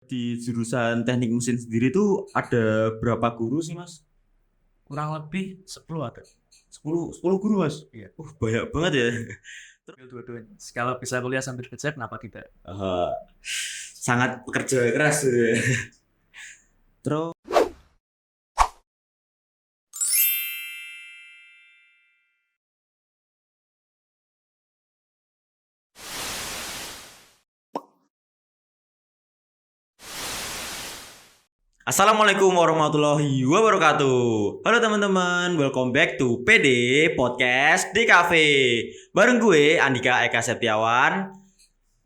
Di jurusan teknik mesin sendiri tuh ada berapa guru sih mas? Kurang lebih 10 ada. 10 guru mas? Iya, Banyak banget ya. ambil dua-duanya. Kalau bisa kuliah sambil kerja, kenapa tidak? Eh, sangat pekerja keras ya. Terus Assalamualaikum warahmatullahi wabarakatuh. Halo teman-teman, welcome back to PD Podcast di Cafe. Bareng gue Andika Eka Septiawan.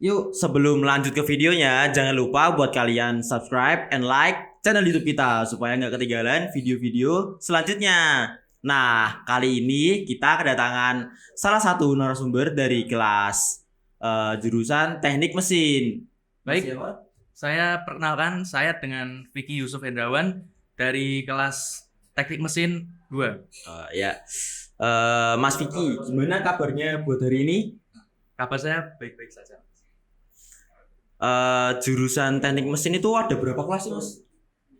Yuk, sebelum lanjut ke videonya, jangan lupa buat kalian subscribe and like channel YouTube kita supaya nggak ketinggalan video-video selanjutnya. Nah, kali ini kita kedatangan salah satu narasumber dari kelas jurusan Teknik Mesin. Baik, Siapa? saya perkenalkan saya dengan Vicky Yusuf Hendrawan dari kelas Teknik Mesin 2. Ya, Mas Vicky, gimana kabarnya buat hari ini? Kabar saya baik-baik saja. Jurusan Teknik Mesin itu ada berapa kelas sih, Mas?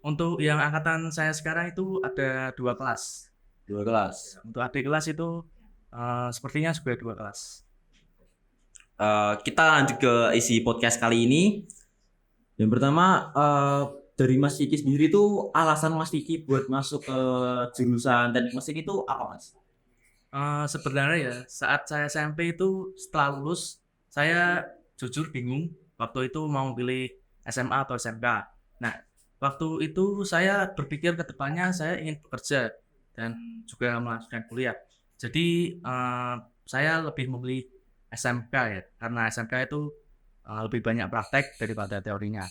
Untuk yang angkatan saya sekarang itu ada 2 kelas. Dua kelas. Untuk adik kelas itu sepertinya juga 2 kelas. Kita lanjut ke isi podcast kali ini. Yang pertama dari Mas Vicky sendiri tuh alasan Mas Vicky buat masuk ke jurusan teknik mesin itu apa Mas? Sebenarnya ya, saat saya SMP itu setelah lulus, saya jujur bingung waktu itu mau pilih SMA atau SMK. Nah, waktu itu saya berpikir ke depannya saya ingin bekerja dan juga melanjutkan kuliah. Jadi, saya lebih memilih SMK ya, karena SMK itu lebih banyak praktek daripada teorinya.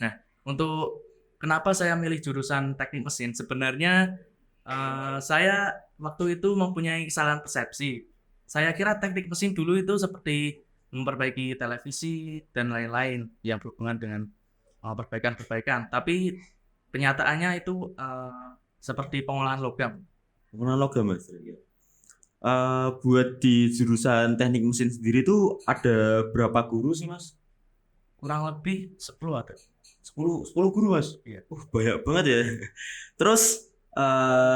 Nah, untuk kenapa saya milih jurusan teknik mesin, sebenarnya saya waktu itu mempunyai kesalahan persepsi. Saya kira teknik mesin dulu itu seperti memperbaiki televisi dan lain-lain yang berhubungan dengan perbaikan-perbaikan. Tapi kenyataannya itu seperti pengolahan logam. Penggunaan logam Mas. Buat di jurusan teknik mesin sendiri tuh ada berapa guru sih Mas? Kurang lebih 10 ada. 10 guru Mas. Iya. Banyak banget ya. Terus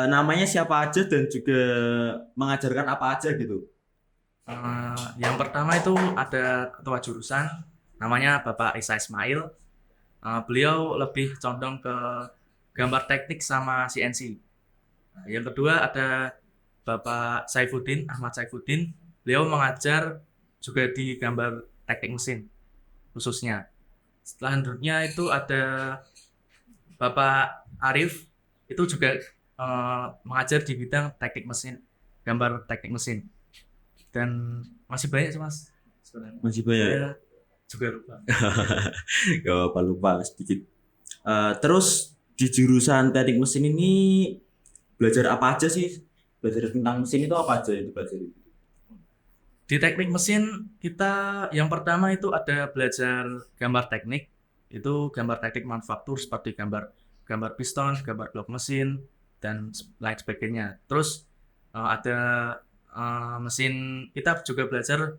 namanya siapa aja dan juga mengajarkan apa aja gitu. Yang pertama itu ada ketua jurusan, namanya Bapak Isa Ismail. Beliau lebih condong ke gambar teknik sama CNC. Yang kedua ada Bapak Saifuddin, Ahmad Saifuddin. Beliau mengajar juga di gambar teknik mesin khususnya. Selanjutnya itu ada Bapak Arif, itu juga mengajar di bidang teknik mesin, gambar teknik mesin. Dan masih banyak sih mas sebenarnya. Masih banyak. Saya juga lupa. Gak apa lupa sedikit. Terus di jurusan teknik mesin ini belajar apa aja sih? Belajar tentang mesin itu apa aja yang dipelajari? Di teknik mesin kita yang pertama itu ada belajar gambar teknik, itu gambar teknik manufaktur seperti gambar gambar piston, gambar blok mesin dan lain sebagainya. Terus ada mesin, kita juga belajar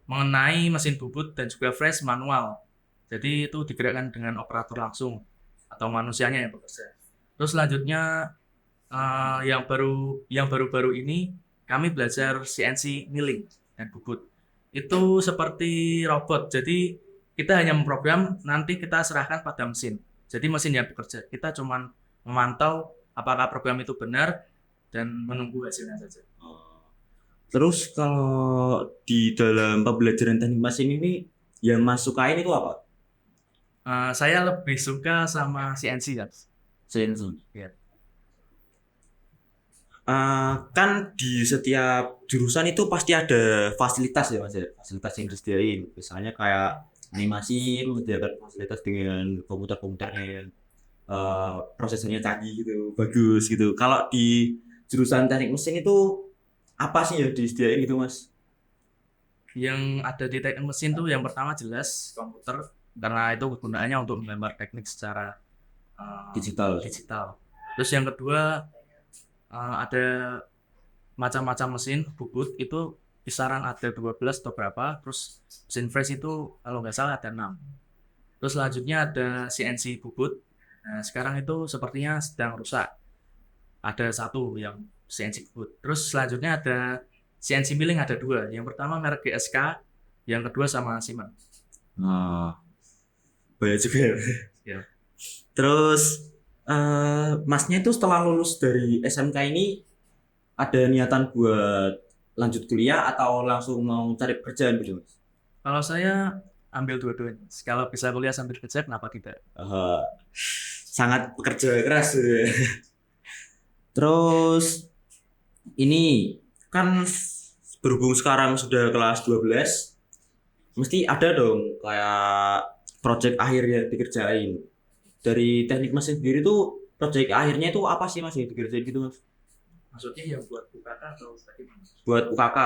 mengenai mesin bubut dan juga fresh manual. Jadi itu digerakkan dengan operator langsung atau manusianya yang bekerja. Terus selanjutnya yang baru-baru ini kami belajar CNC milling dan bubut. Itu seperti robot. Jadi kita hanya memprogram, nanti kita serahkan pada mesin. Jadi mesin yang bekerja. Kita cuma memantau apakah program itu benar dan menunggu hasilnya saja. Terus kalau di dalam pembelajaran teknik mesin ini yang Mas sukain itu apa? Saya lebih suka sama CNC kan. Sensor. Ya. Kan di setiap jurusan itu pasti ada fasilitas ya Mas ya, fasilitas yang disediain. Misalnya kayak animasi itu disediakan fasilitas dengan komputer-komputer yang prosesornya canggih gitu, bagus gitu. Kalau di jurusan teknik mesin itu apa sih yang disediain gitu Mas? Yang ada di teknik mesin tuh yang pertama jelas komputer karena itu kegunaannya untuk menggambar teknik secara Digital. digital. Terus yang kedua ada macam-macam mesin bubut itu kisaran ada 12 atau berapa. Terus mesin fresh itu kalau nggak salah ada 6. Terus selanjutnya ada CNC bubut. Nah, sekarang itu sepertinya sedang rusak. Ada satu yang CNC bubut. Terus selanjutnya ada CNC milling, ada dua. Yang pertama merek GSK, yang kedua sama Siemens. Ah, banyak juga ya. Ya. Terus masnya itu setelah lulus dari SMK ini ada niatan buat lanjut kuliah atau langsung mau cari pekerjaan gitu mas? Kalau saya ambil dua-duanya. Kalau bisa kuliah sambil kerja, kenapa tidak? Eh, sangat pekerja keras gitu ya. Terus ini kan berhubung sekarang sudah kelas 12, mesti ada dong kayak project akhir yang dikerjain. Dari teknik mesin sendiri tuh project akhirnya itu apa sih mas yang dikerjain gitu mas? Maksudnya yang buat UKK atau bagaimana? Buat UKK,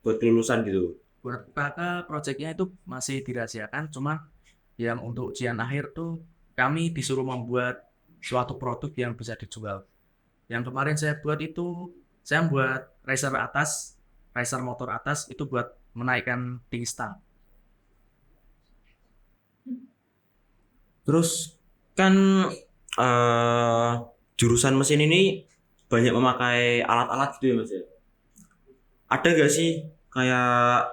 buat kelulusan gitu. Buat UKK, proyeknya itu masih dirahasiakan. Cuma yang untuk ujian akhir tuh kami disuruh membuat suatu produk yang bisa dijual. Yang kemarin saya buat itu, saya buat racer motor atas itu buat menaikkan tinggi stang. Terus kan eh jurusan mesin ini banyak memakai alat-alat gitu ya mas ya. Ada gak sih kayak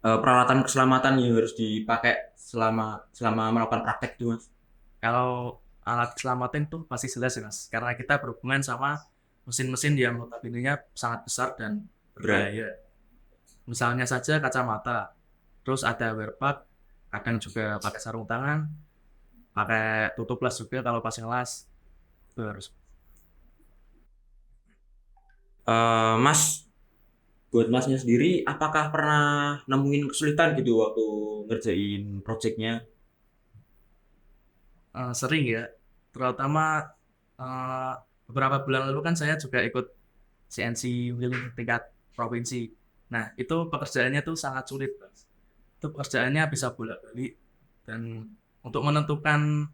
peralatan keselamatan yang harus dipakai selama selama melakukan praktek itu mas? Kalau alat keselamatan tuh pasti jelas ya mas, karena kita berhubungan sama mesin-mesin yang notabene sangat besar dan Berat. berbahaya. Misalnya saja kacamata, terus ada wear pack, kadang juga pakai sarung tangan, pakai tutup las juga kalau pas ngelas. Itu harus. Mas, buat masnya sendiri, apakah pernah nemuin kesulitan gitu waktu ngerjain projectnya? Sering ya, terutama eh, beberapa bulan lalu kan saya juga ikut CNC Wheeling tingkat provinsi. Nah, itu pekerjaannya tuh sangat sulit, Mas. Itu pekerjaannya bisa bolak-balik dan untuk menentukan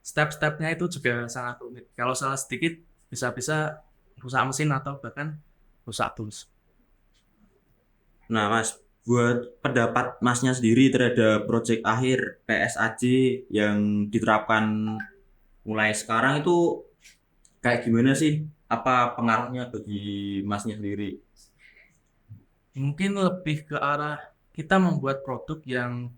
step-stepnya itu juga sangat rumit. Kalau salah sedikit bisa-bisa rusak mesin atau bahkan rusak tools. Nah, Mas, buat pendapat Masnya sendiri terhadap project akhir PSAJ yang diterapkan mulai sekarang itu kayak gimana sih? Apa pengaruhnya bagi Masnya sendiri? Mungkin lebih ke arah kita membuat produk yang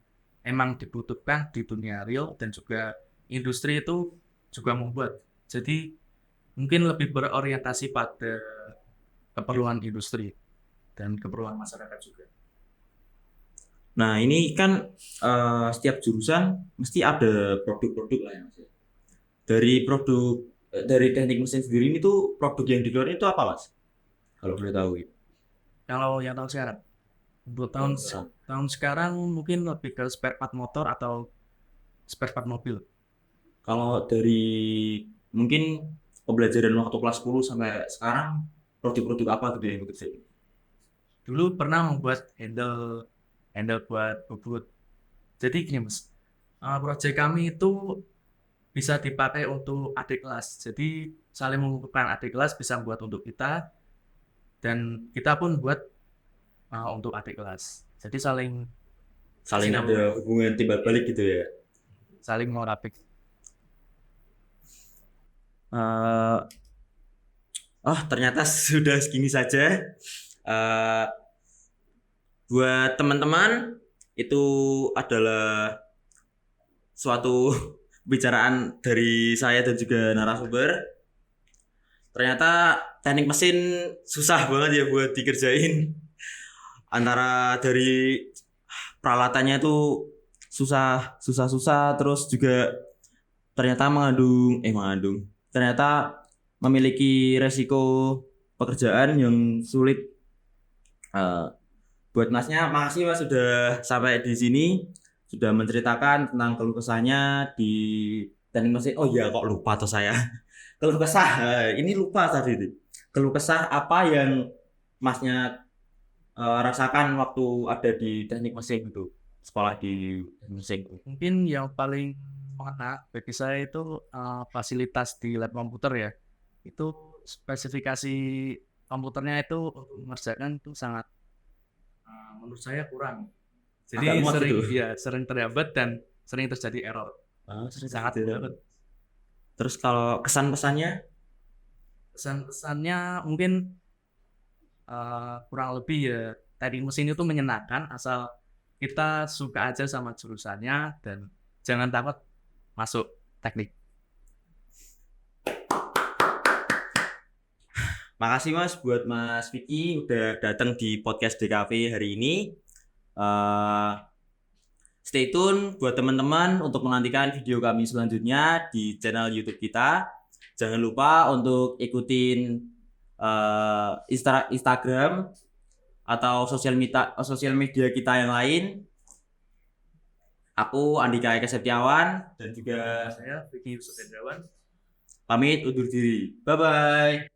emang dibutuhkan di dunia real dan juga industri itu juga membuat. Jadi mungkin lebih berorientasi pada keperluan industri dan keperluan masyarakat juga. Nah, ini kan setiap jurusan mesti ada produk-produk lah ya, Mas. Dari dari teknik mesin sendiri ini tuh produk yang dikeluarin itu apa, Mas? Kalau boleh tahu gitu. Kalau yang tahun sekarang, untuk Kalau sekarang. tahun sekarang mungkin lebih ke spare part motor atau spare part mobil. Kalau dari mungkin pembelajaran waktu kelas 10 sampai sekarang produk-produk apa gitu yang bekerja? Dulu pernah membuat handle handle buat bubut. Jadi gini mas, proyek kami itu bisa dipakai untuk adik kelas. Jadi saling mengumpulkan adik kelas bisa buat untuk kita dan kita pun buat untuk adik kelas. Jadi saling Saling ada sinambung, hubungan timbal balik gitu ya. saling merapik. Eh, oh ternyata sudah segini saja. Eh, buat teman-teman itu adalah suatu pembicaraan dari saya dan juga narasumber. Ternyata teknik mesin susah banget ya buat dikerjain. Antara dari peralatannya itu susah terus juga ternyata mengandung ternyata memiliki resiko pekerjaan yang sulit. Eh, buat masnya makasih mas sudah sampai di sini sudah menceritakan tentang keluh kesahnya di teknik mesin. Oh iya kok lupa tuh saya. Keluh kesah ini lupa tadi itu. Keluh kesah apa yang masnya rasakan waktu ada di teknik mesin itu, sekolah di mesin itu. Mungkin yang paling mengena bagi saya itu fasilitas di lab komputer ya. Itu spesifikasi komputernya itu untuk mengerjakan itu sangat menurut saya kurang. Agak Jadi muat sering gitu. ya sering terhambat dan sering terjadi error. Sangat banget. Terus kalau kesan-pesannya? Pesan-pesannya mungkin kurang lebih ya teknik mesin itu menyenangkan asal kita suka aja sama jurusannya dan jangan takut masuk teknik. Makasih Mas buat Mas Vicky udah datang di podcast DKV hari ini. Stay tune buat teman-teman untuk menantikan video kami selanjutnya di channel YouTube kita. Jangan lupa untuk ikutin Instagram atau sosial media kita yang lain. Aku Andika Eka Septiawan dan juga Saya Vicky Yusuf Hendrawan. pamit undur diri. Bye bye.